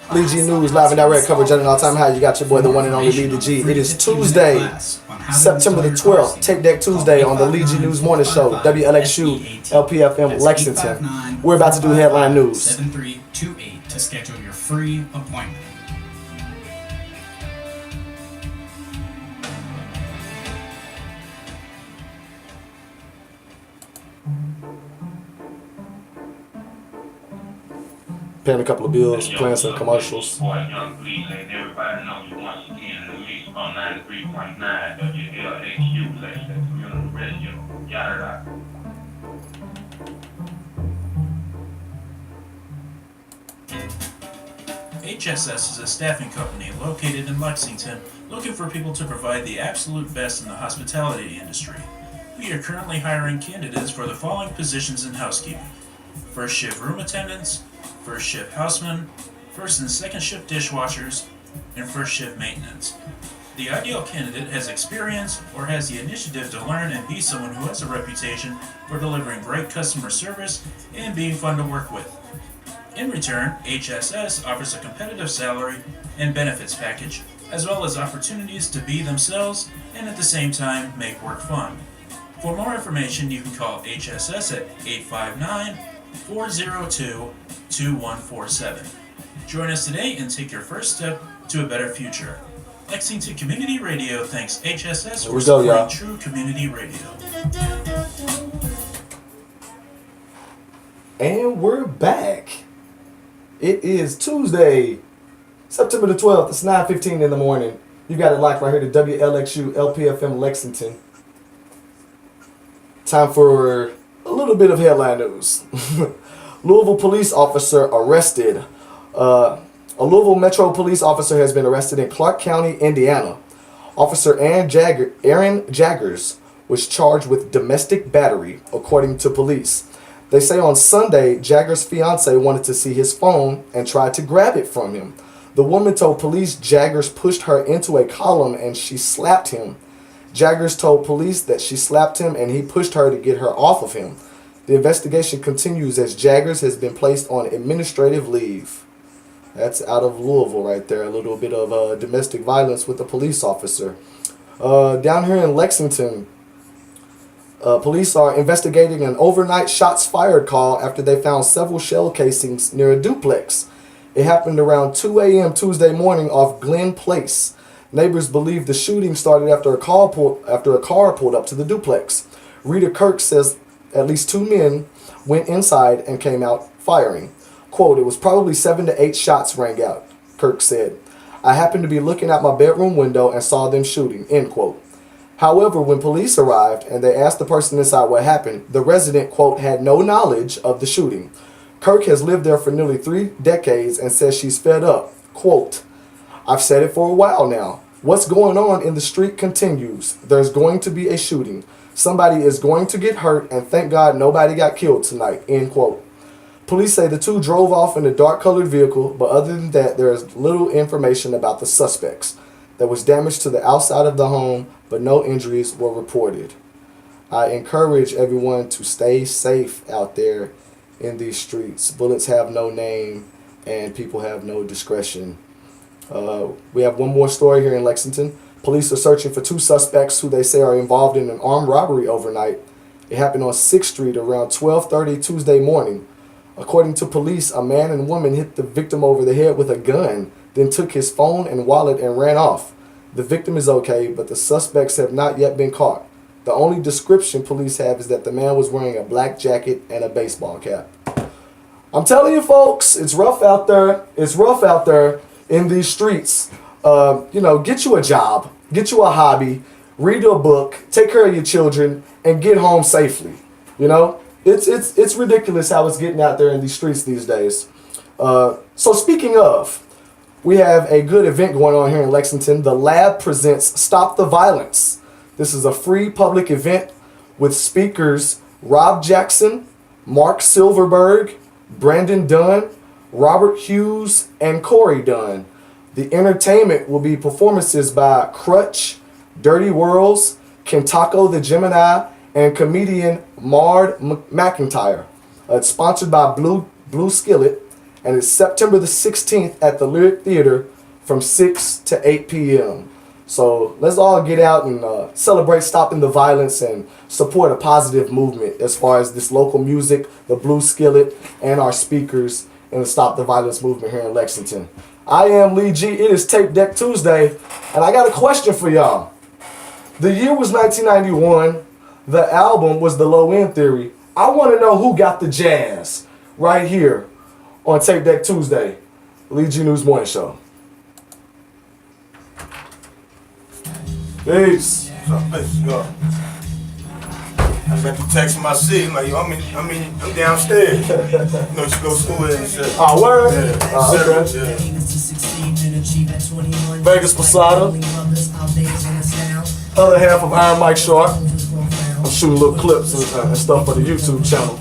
LGN News, live and direct coverage at an all-time high. You got your boy, the one and only Lee the G. It is Tuesday, September the 12th, Tape Deck Tuesday on the LGN News Morning Show, WLXU, LPFM, Lexington. We're about to do headline news. 7328 to schedule your free appointment. Paying a couple of bills, playing some commercials. Everybody know you once again released on 93.9 WLXU, Lexington Community Radio. Yada. HSS is a staffing company located in Lexington looking for people to provide the absolute best in the hospitality industry. We are currently hiring candidates for the following positions in housekeeping: first shift room attendants, first shift housemen, first and second shift dishwashers, and first shift maintenance. The ideal candidate has experience or has the initiative to learn and be someone who has a reputation for delivering great customer service and being fun to work with. In return, HSS offers a competitive salary and benefits package, as well as opportunities to be themselves and at the same time make work fun. For more information, you can call HSS at 859-402-2147. Join us today and take your first step to a better future. Lexington Community Radio thanks HSS for supporting true community radio. And we're back. It is Tuesday, September the 12th. It's 9:15 in the morning. You got it locked right here to WLXU, LPFM, Lexington. Time for a little bit of headline news. Louisville police officer arrested. A Louisville Metro police officer has been arrested in Clark County, Indiana. Officer Aaron Jaggers was charged with domestic battery, according to police. They say on Sunday, Jaggers' fiance wanted to see his phone and tried to grab it from him. The woman told police Jaggers pushed her into a column and she slapped him. Jaggers told police that she slapped him and he pushed her to get her off of him. The investigation continues as Jaggers has been placed on administrative leave. That's out of Louisville right there. A little bit of domestic violence with a police officer. Down here in Lexington, police are investigating an overnight shots fired call after they found several shell casings near a duplex. It happened around 2 a.m. Tuesday morning off Glen Place. Neighbors believe the shooting started after a car pulled up to the duplex. Rita Kirk says at least 2 men went inside and came out firing. Quote, "It was probably 7 to 8 shots rang out," Kirk said. "I happened to be looking out my bedroom window and saw them shooting," end quote. However, when police arrived and they asked the person inside what happened, the resident, quote, "had no knowledge of the shooting." Kirk has lived there for nearly 3 decades and says she's fed up. Quote, "I've said it for a while now. What's going on in the street continues. There's going to be a shooting. Somebody is going to get hurt, and thank God nobody got killed tonight," end quote. Police say the two drove off in a dark-colored vehicle, but other than that, there is little information about the suspects. There was damage to the outside of the home, but no injuries were reported. I encourage everyone to stay safe out there in these streets. Bullets have no name, and people have no discretion. We have one more story here in Lexington. Police are searching for 2 suspects who they say are involved in an armed robbery overnight. It happened on 6th Street around 12:30 Tuesday morning. According to police, a man and woman hit the victim over the head with a gun, then took his phone and wallet and ran off. The victim is okay, but the suspects have not yet been caught. The only description police have is that the man was wearing a black jacket and a baseball cap. I'm telling you, folks, it's rough out there. It's rough out there in these streets. Get you a job, get you a hobby, read a book, take care of your children, and get home safely. It's ridiculous how it's getting out there in these streets these days. So speaking of, we have a good event going on here in Lexington. The Lab presents Stop the Violence. This is a free public event with speakers Rob Jackson, Mark Silverberg, Brandon Dunn, Robert Hughes, and Corey Dunn. The entertainment will be performances by Crutch, Dirty Worlds, Kentako the Gemini, and comedian Mard McIntyre. It's sponsored by Blue Skillet, and it's September the 16th at the Lyric Theater from 6 to 8 p.m. So let's all get out and celebrate stopping the violence and support a positive movement as far as this local music, the Blue Skillet, and our speakers in the Stop the Violence movement here in Lexington. I am Lee G. It is Tape Deck Tuesday, and I got a question for y'all. The year was 1991. The album was The Low End Theory. I want to know who got the jazz right here on Tape Deck Tuesday, Lee G News Morning Show. Peace. Let's go. I got to text my city, like, yo, I'm downstairs. You know, you go to school and shit. Oh, word? Yeah. Oh, okay. Vegas Posada. Other half of Iron Mike Sharp. I'm shooting little clips and stuff for the YouTube channel.